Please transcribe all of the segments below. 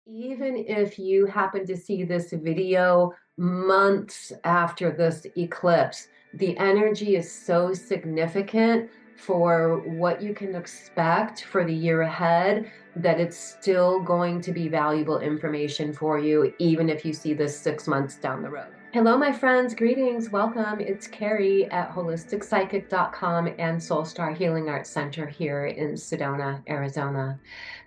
Even if you happen to see this video months after this eclipse, the energy is so significant for what you can expect for the year ahead that it's still going to be valuable information for you, even if you see this 6 months down the road. Hello, my friends. Greetings. Welcome. It's Carrie at holisticspsychic.com and Soulstar Healing Arts Center here in Sedona, Arizona.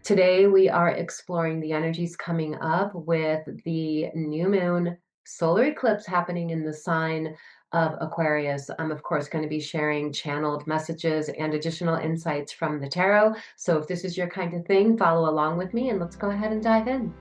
Today, we are exploring the energies coming up with the new moon solar eclipse happening in the sign of Aquarius. I'm, of course, going to be sharing channeled messages and additional insights from the tarot. So if this is your kind of thing, follow along with me and let's go ahead and dive in.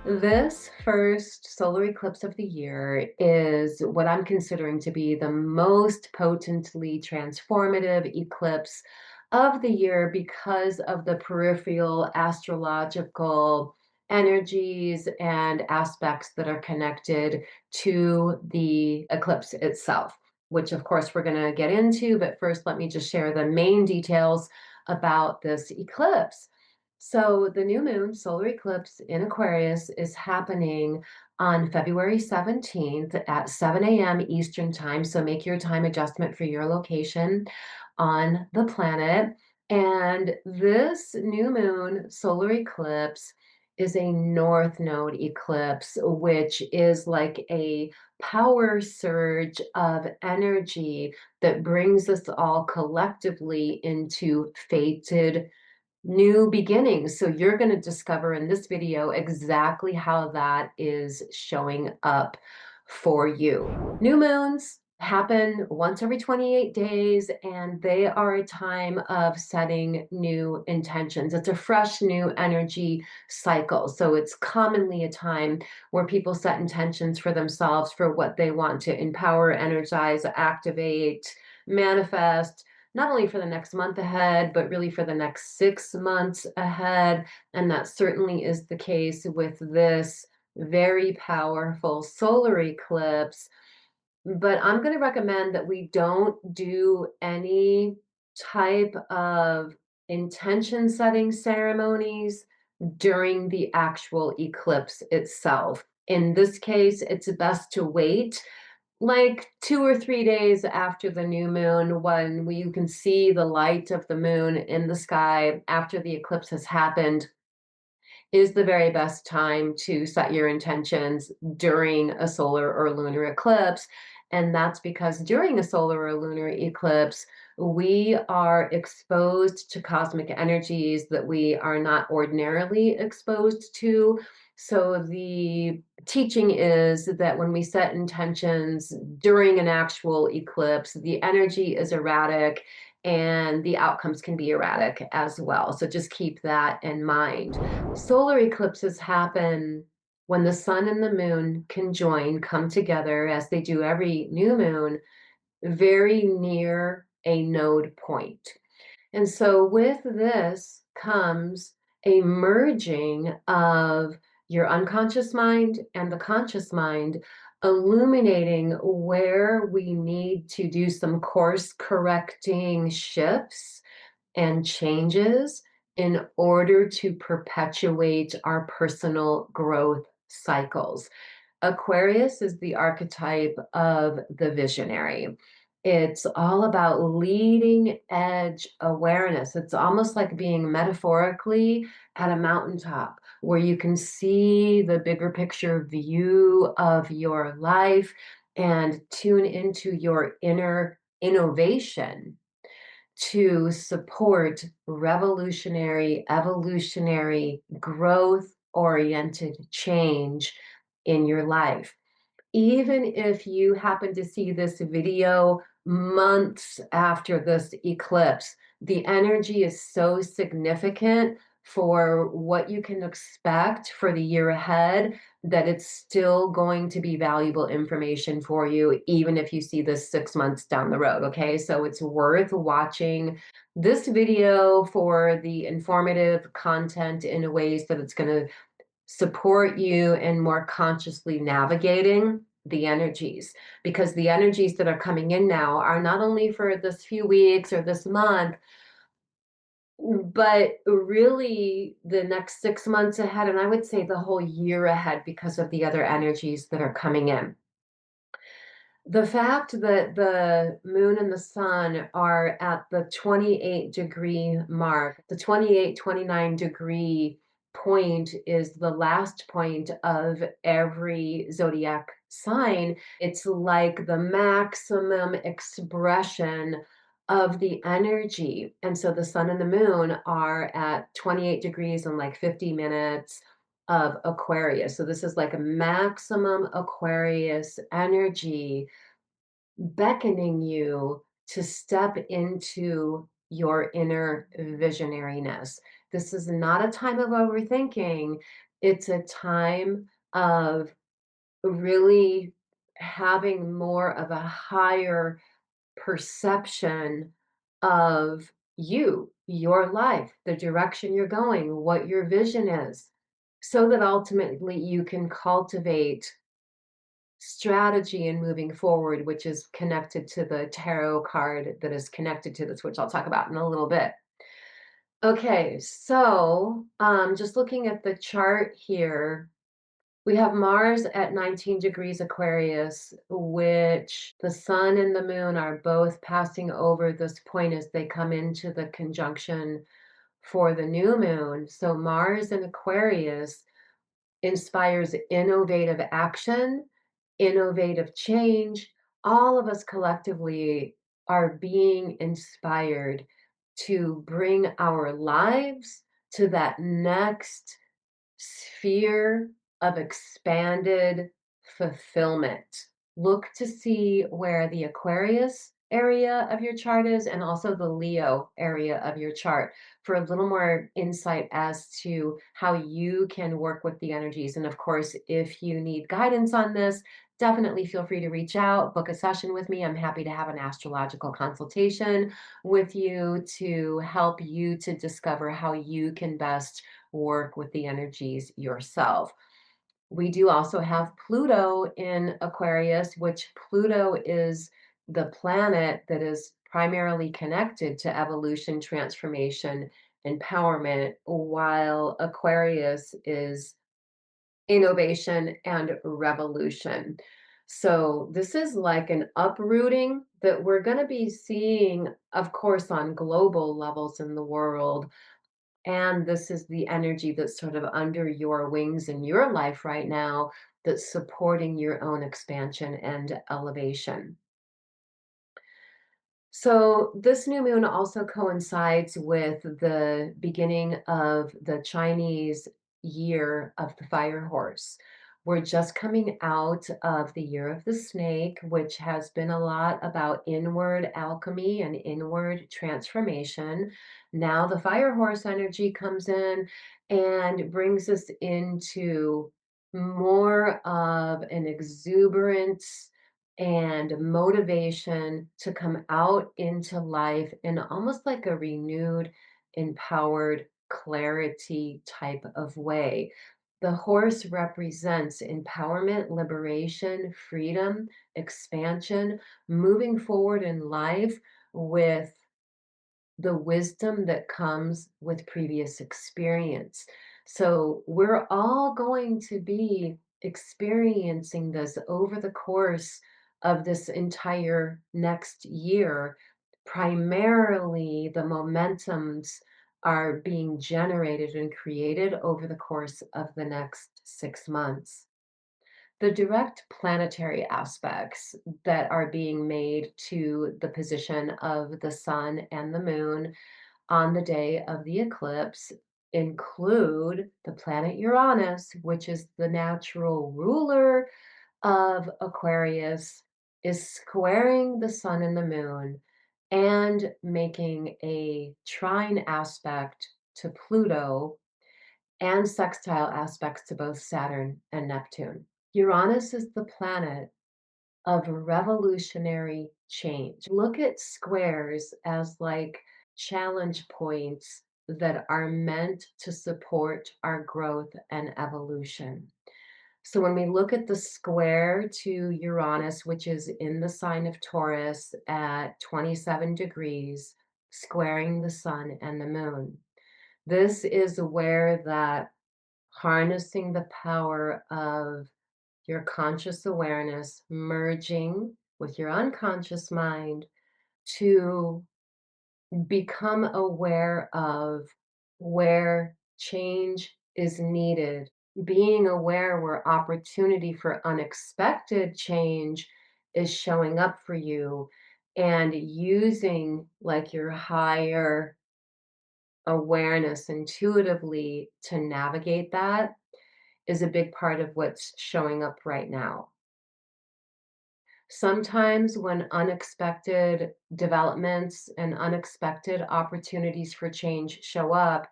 This first solar eclipse of the year is what I'm considering to be the most potently transformative eclipse of the year because of the peripheral astrological energies and aspects that are connected to the eclipse itself, which of course we're going to get into. But first, let me just share the main details about this eclipse. So the new moon solar eclipse in Aquarius is happening on February 17th at 7 a.m. Eastern time. So make your time adjustment for your location on the planet. And this new moon solar eclipse is a north node eclipse, which is like a power surge of energy that brings us all collectively into fated new beginnings. So you're going to discover in this video exactly how that is showing up for you. New moons happen once every 28 days, and they are a time of setting new intentions. It's a fresh new energy cycle. So it's commonly a time where people set intentions for themselves for what they want to empower, energize, activate, manifest, not only for the next month ahead, but really for the next 6 months ahead. And that certainly is the case with this very powerful solar eclipse. But I'm going to recommend that we don't do any type of intention setting ceremonies during the actual eclipse itself. In this case, it's best to wait like 2 or 3 days after the new moon, when you can see the light of the moon in the sky after the eclipse has happened, is the very best time to set your intentions during a solar or lunar eclipse. And that's because during a solar or lunar eclipse, we are exposed to cosmic energies that we are not ordinarily exposed to. So the teaching is that when we set intentions during an actual eclipse, the energy is erratic and the outcomes can be erratic as well. So just keep that in mind. Solar eclipses happen when the sun and the moon conjoin, come together as they do every new moon, very near a node point. And so with this comes a merging of your unconscious mind and the conscious mind, illuminating where we need to do some course correcting shifts and changes in order to perpetuate our personal growth cycles. Aquarius is the archetype of the visionary. It's all about leading edge awareness. It's almost like being metaphorically at a mountaintop where you can see the bigger picture view of your life and tune into your inner innovation to support revolutionary, evolutionary, growth oriented change in your life. Even if you happen to see this video months after this eclipse, the energy is so significant for what you can expect for the year ahead that it's still going to be valuable information for you, even if you see this 6 months down the road. Okay, so it's worth watching this video for the informative content in ways that it's going to support you in more consciously navigating the energies, because the energies that are coming in now are not only for this few weeks or this month, But really, the next 6 months ahead, and I would say the whole year ahead because of the other energies that are coming in. The fact that the moon and the sun are at the 28-degree mark, the 28, 29-degree point is the last point of every zodiac sign. It's like the maximum expression of the energy. And so the sun and the moon are at 28 degrees and like 50 minutes of Aquarius. So this is like a maximum Aquarius energy beckoning you to step into your inner visionariness. This is not a time of overthinking. It's a time of really having more of a higher perception of you, your life, the direction you're going, what your vision is, so that ultimately you can cultivate strategy in moving forward, which is connected to the tarot card that is connected to this, which I'll talk about in a little bit. Okay, so just looking at the chart here, we have Mars at 19 degrees Aquarius, which the sun and the moon are both passing over this point as they come into the conjunction for the new moon. So Mars in Aquarius inspires innovative action, innovative change. All of us collectively are being inspired to bring our lives to that next sphere of expanded fulfillment. Look to see where the Aquarius area of your chart is and also the Leo area of your chart for a little more insight as to how you can work with the energies. And of course, if you need guidance on this, definitely feel free to reach out, book a session with me. I'm happy to have an astrological consultation with you to help you to discover how you can best work with the energies yourself. We do also have Pluto in Aquarius, which Pluto is the planet that is primarily connected to evolution, transformation, empowerment, while Aquarius is innovation and revolution. So, this is like an uprooting that we're going to be seeing, of course, on global levels in the world, and this is the energy that's sort of under your wings in your life right now that's supporting your own expansion and elevation. So, this new moon also coincides with the beginning of the Chinese year of the fire horse. We're just coming out of the year of the snake, which has been a lot about inward alchemy and inward transformation. Now, the fire horse energy comes in and brings us into more of an exuberance and motivation to come out into life in almost like a renewed, empowered, clarity type of way. The horse represents empowerment, liberation, freedom, expansion, moving forward in life with the wisdom that comes with previous experience. So, we're all going to be experiencing this over the course of this entire next year. Primarily, the momentums are being generated and created over the course of the next 6 months. The direct planetary aspects that are being made to the position of the sun and the moon on the day of the eclipse include the planet Uranus, which is the natural ruler of Aquarius, is squaring the sun and the moon and making a trine aspect to Pluto and sextile aspects to both Saturn and Neptune. Uranus is the planet of revolutionary change. Look at squares as like challenge points that are meant to support our growth and evolution. So when we look at the square to Uranus, which is in the sign of Taurus at 27 degrees, squaring the sun and the moon. This is where that harnessing the power of your conscious awareness merging with your unconscious mind to become aware of where change is needed, being aware where opportunity for unexpected change is showing up for you, and using like your higher awareness intuitively to navigate that is a big part of what's showing up right now. Sometimes when unexpected developments and unexpected opportunities for change show up,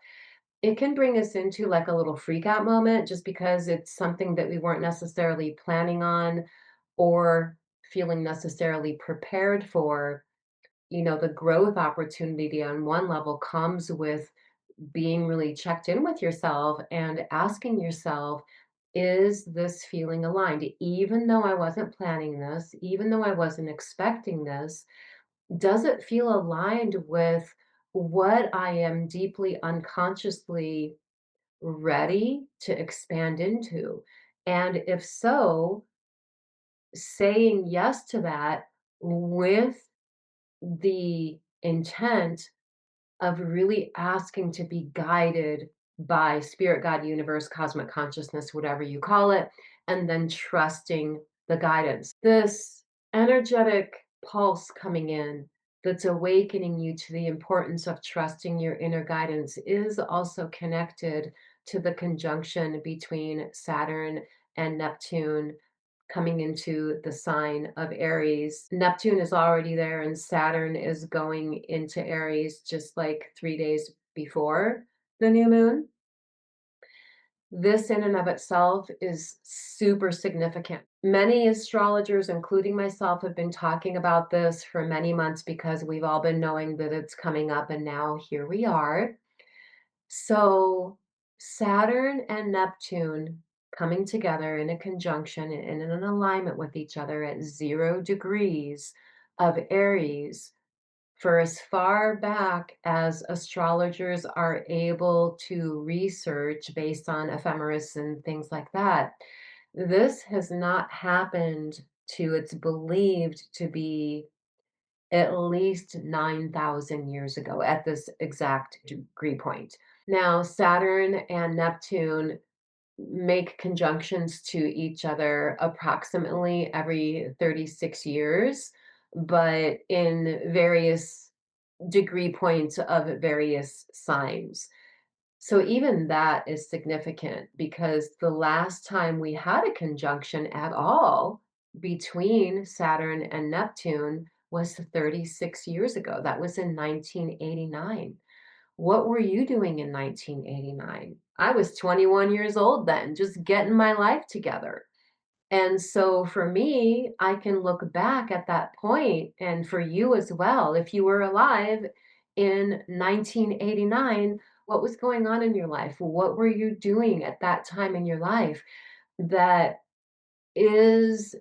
it can bring us into like a little freak out moment just because it's something that we weren't necessarily planning on or feeling necessarily prepared for. You know, the growth opportunity on one level comes with being really checked in with yourself and asking yourself, is this feeling aligned? Even though I wasn't planning this, even though I wasn't expecting this, does it feel aligned with what I am deeply unconsciously ready to expand into? And if so, saying yes to that with the intent of really asking to be guided by spirit, God, universe, cosmic consciousness, whatever you call it, and then trusting the guidance. This energetic pulse coming in that's awakening you to the importance of trusting your inner guidance is also connected to the conjunction between Saturn and Neptune coming into the sign of Aries. Neptune is already there and Saturn is going into Aries just like 3 days before the new moon. This in and of itself is super significant. Many astrologers, including myself, have been talking about this for many months because we've all been knowing that it's coming up, and now here we are. So, Saturn and Neptune coming together in a conjunction and in an alignment with each other at 0 degrees of Aries for as far back as astrologers are able to research based on ephemeris and things like that. This has not happened to, it's believed to be at least 9,000 years ago at this exact degree point. Now, Saturn and Neptune make conjunctions to each other approximately every 36 years, but in various degree points of various signs. So even that is significant because the last time we had a conjunction at all between Saturn and Neptune was 36 years ago. That was in 1989. What were you doing in 1989? I was 21 years old then, just getting my life together. And so for me, I can look back at that point, and for you as well, if you were alive in 1989, what was going on in your life? What were you doing at that time in your life that is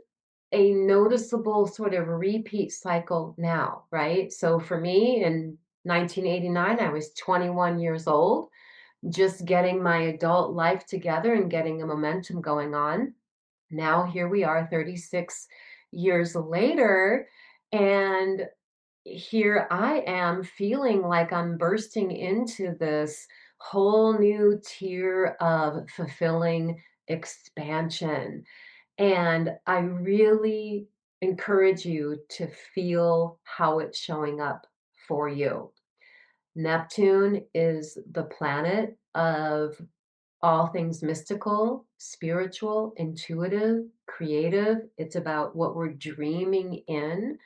a noticeable sort of repeat cycle now, right? So for me in 1989, I was 21 years old, just getting my adult life together and getting a momentum going on. Now here we are 36 years later, and here I am feeling like I'm bursting into this whole new tier of fulfilling expansion. And I really encourage you to feel how it's showing up for you. Neptune is the planet of all things mystical, spiritual, intuitive, creative. It's about what we're dreaming in,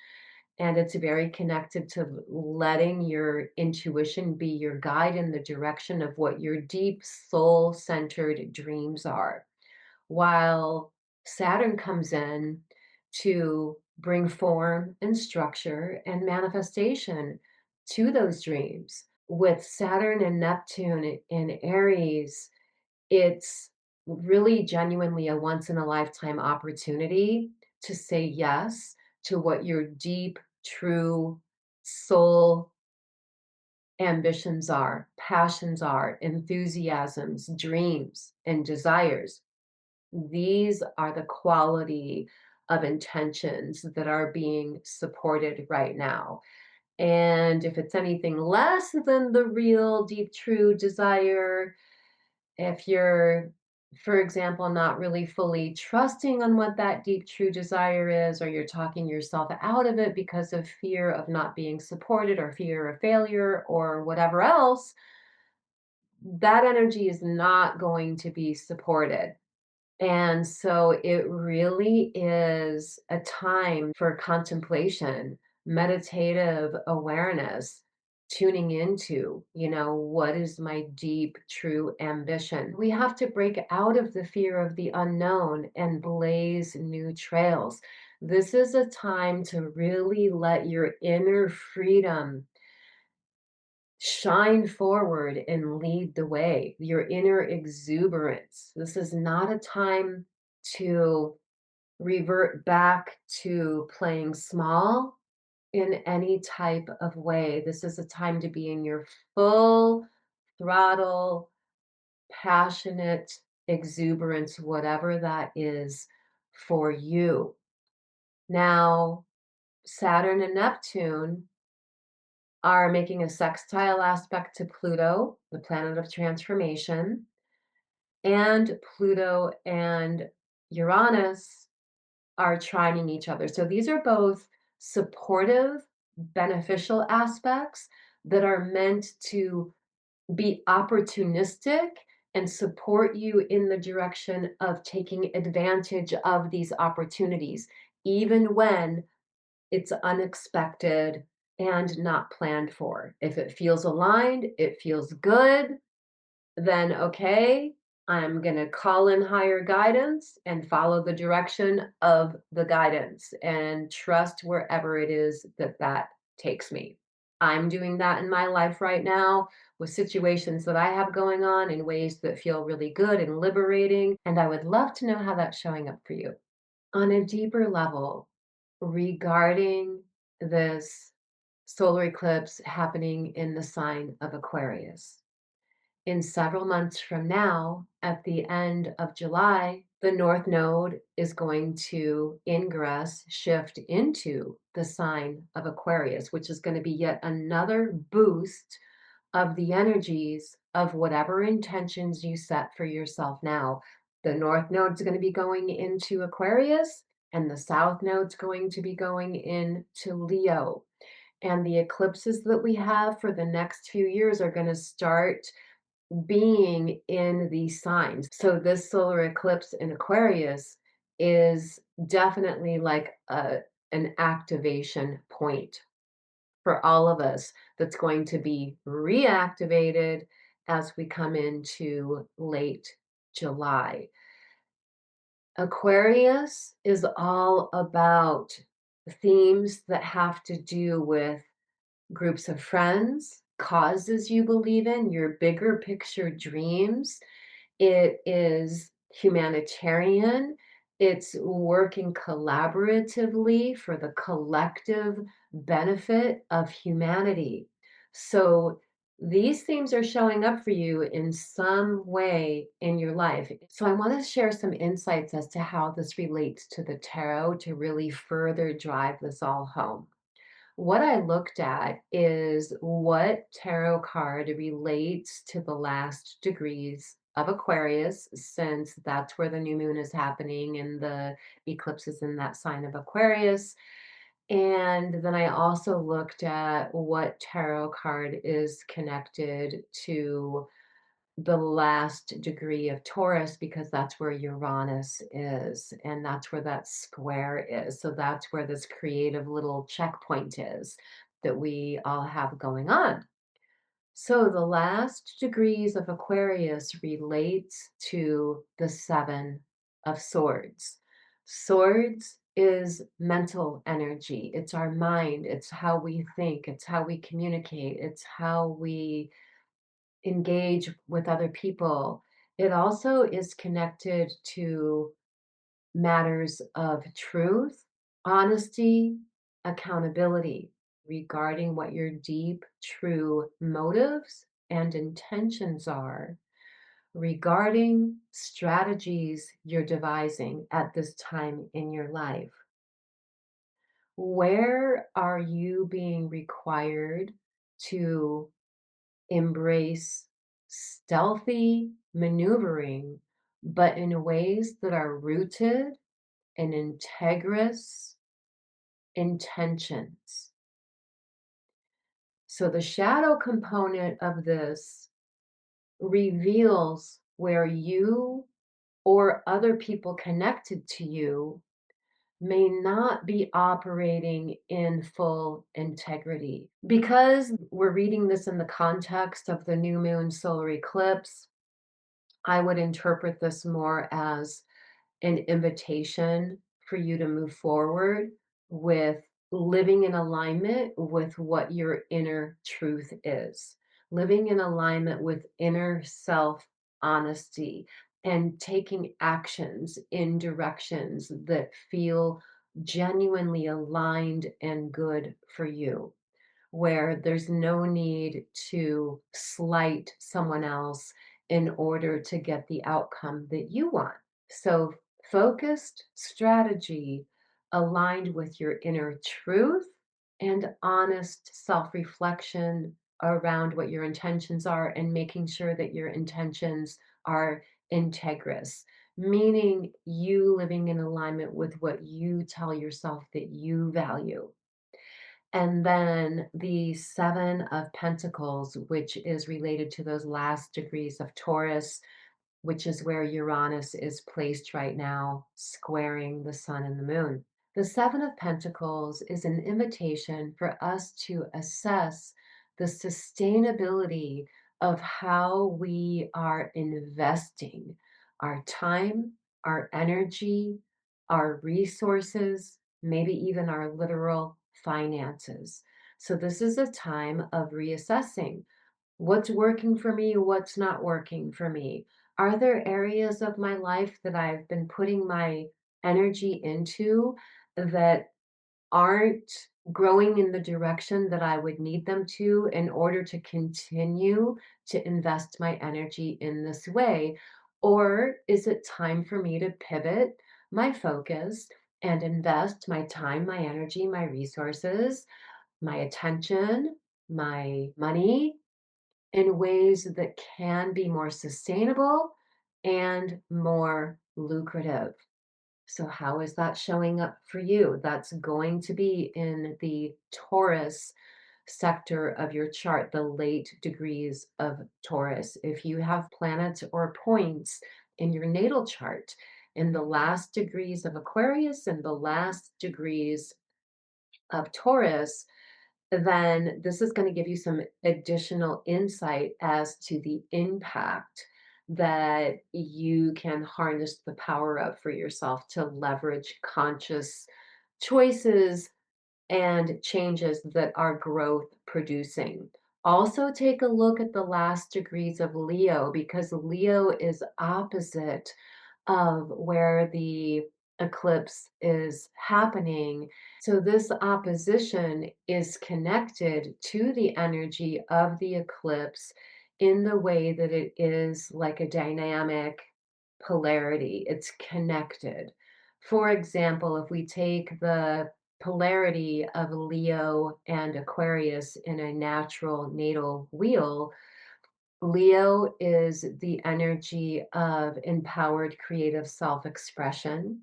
and it's very connected to letting your intuition be your guide in the direction of what your deep soul centered dreams are. While Saturn comes in to bring form and structure and manifestation to those dreams. With Saturn and Neptune in Aries, it's really genuinely a once in a lifetime opportunity to say yes to what your deep, true soul ambitions are, passions are, enthusiasms, dreams, and desires. These are the quality of intentions that are being supported right now. And if it's anything less than the real, deep, true desire, if you're, for example, not really fully trusting on what that deep, true desire is, or you're talking yourself out of it because of fear of not being supported or fear of failure or whatever else, that energy is not going to be supported. And so it really is a time for contemplation, meditative awareness, tuning into, what is my deep, true ambition? We have to break out of the fear of the unknown and blaze new trails. This is a time to really let your inner freedom shine forward and lead the way, your inner exuberance. This is not a time to revert back to playing small in any type of way. This is a time to be in your full throttle, passionate exuberance, whatever that is for you. Now, Saturn and Neptune are making a sextile aspect to Pluto, the planet of transformation, and Pluto and Uranus are trining each other. So these are both supportive, beneficial aspects that are meant to be opportunistic and support you in the direction of taking advantage of these opportunities, even when it's unexpected and not planned for. If it feels aligned, it feels good, then okay, I'm going to call in higher guidance and follow the direction of the guidance and trust wherever it is that that takes me. I'm doing that in my life right now with situations that I have going on in ways that feel really good and liberating. And I would love to know how that's showing up for you. On a deeper level, regarding this solar eclipse happening in the sign of Aquarius. In several months from now, at the end of July, the North Node is going to ingress, shift into the sign of Aquarius, which is going to be yet another boost of the energies of whatever intentions you set for yourself now. The North Node's going to be going into Aquarius, and the South Node's going to be going into Leo. And the eclipses that we have for the next few years are going to start being in these signs. So this solar eclipse in Aquarius is definitely like an activation point for all of us that's going to be reactivated as we come into late July. Aquarius is all about themes that have to do with groups of friends, causes you believe in, your bigger picture dreams. It is humanitarian. It's working collaboratively for the collective benefit of humanity. So these themes are showing up for you in some way in your life. So I want to share some insights as to how this relates to the tarot to really further drive this all home. What I looked at is what tarot card relates to the last degrees of Aquarius, since that's where the new moon is happening and the eclipse is in that sign of Aquarius. And then I also looked at what tarot card is connected to the last degree of Taurus because that's where Uranus is and that's where that square is. So that's where this creative little checkpoint is that we all have going on. So the last degrees of Aquarius relates to the Seven of Swords. Swords is mental energy. It's our mind. It's how we think. It's how we communicate. It's how we engage with other people. It also is connected to matters of truth, honesty, accountability. regarding what your deep, true motives and intentions are regarding strategies you're devising at this time in your life. Where are you being required to embrace stealthy maneuvering, but in ways that are rooted in integrous intentions? So the shadow component of this reveals where you or other people connected to you may not be operating in full integrity. Because we're reading this in the context of the new moon solar eclipse, I would interpret this more as an invitation for you to move forward with living in alignment with what your inner truth is, living in alignment with inner self honesty, and taking actions in directions that feel genuinely aligned and good for you, where there's no need to slight someone else in order to get the outcome that you want. So, focused strategy aligned with your inner truth and honest self reflection around what your intentions are and making sure that your intentions are integrous, meaning you living in alignment with what you tell yourself that you value. And then the Seven of Pentacles, which is related to those last degrees of Taurus, which is where Uranus is placed right now, squaring the sun and the moon. The Seven of Pentacles is an invitation for us to assess the sustainability of how we are investing our time, our energy, our resources, maybe even our literal finances. So, this is a time of reassessing what's working for me, what's not working for me. Are there areas of my life that I've been putting my energy into that aren't growing in the direction that I would need them to in order to continue to invest my energy in this way? Or is it time for me to pivot my focus and invest my time, my energy, my resources, my attention, my money in ways that can be more sustainable and more lucrative? So, how is that showing up for you? That's going to be in the Taurus sector of your chart, the late degrees of Taurus. If you have planets or points in your natal chart in the last degrees of Aquarius and the last degrees of Taurus, then this is going to give you some additional insight as to the impact that you can harness the power of for yourself to leverage conscious choices and changes that are growth producing. Also, take a look at the last degrees of Leo because Leo is opposite of where the eclipse is happening. So, this opposition is connected to the energy of the eclipse in the way that it is like a dynamic polarity, it's connected. For example, if we take the polarity of Leo and Aquarius in a natural natal wheel, Leo is the energy of empowered creative self expression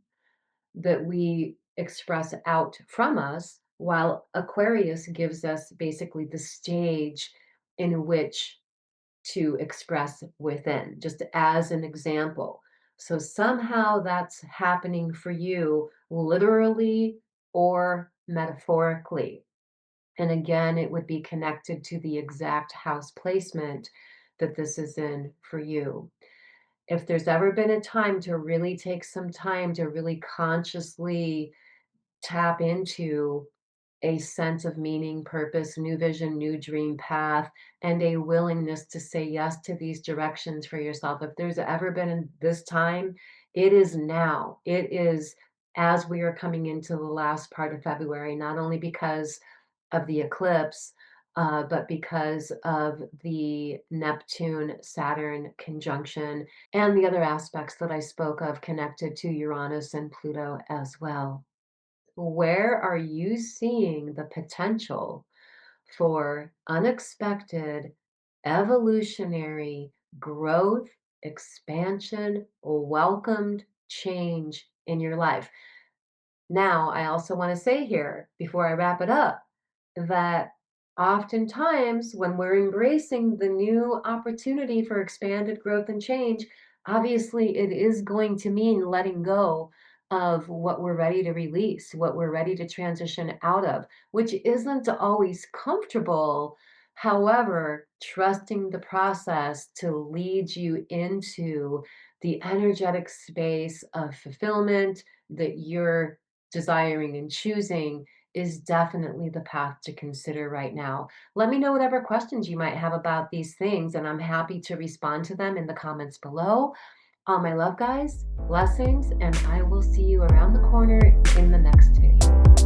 that we express out from us, while Aquarius gives us basically the stage in which to express within, just as an example. So somehow that's happening for you, literally or metaphorically. And again, it would be connected to the exact house placement that this is in for you. If there's ever been a time to really take some time to really consciously tap into a sense of meaning, purpose, new vision, new dream path, and a willingness to say yes to these directions for yourself. If there's ever been in this time, it is now. It is as we are coming into the last part of February, not only because of the eclipse, but because of the Neptune Saturn conjunction and the other aspects that I spoke of connected to Uranus and Pluto as well. Where are you seeing the potential for unexpected evolutionary growth, expansion, welcomed change in your life? Now, I also want to say here before I wrap it up that oftentimes when we're embracing the new opportunity for expanded growth and change, obviously it is going to mean letting go of what we're ready to release, what we're ready to transition out of, which isn't always comfortable. However, trusting the process to lead you into the energetic space of fulfillment that you're desiring and choosing is definitely the path to consider right now. Let me know whatever questions you might have about these things, and I'm happy to respond to them in the comments below. All my love, guys, blessings, and I will see you around the corner in the next video.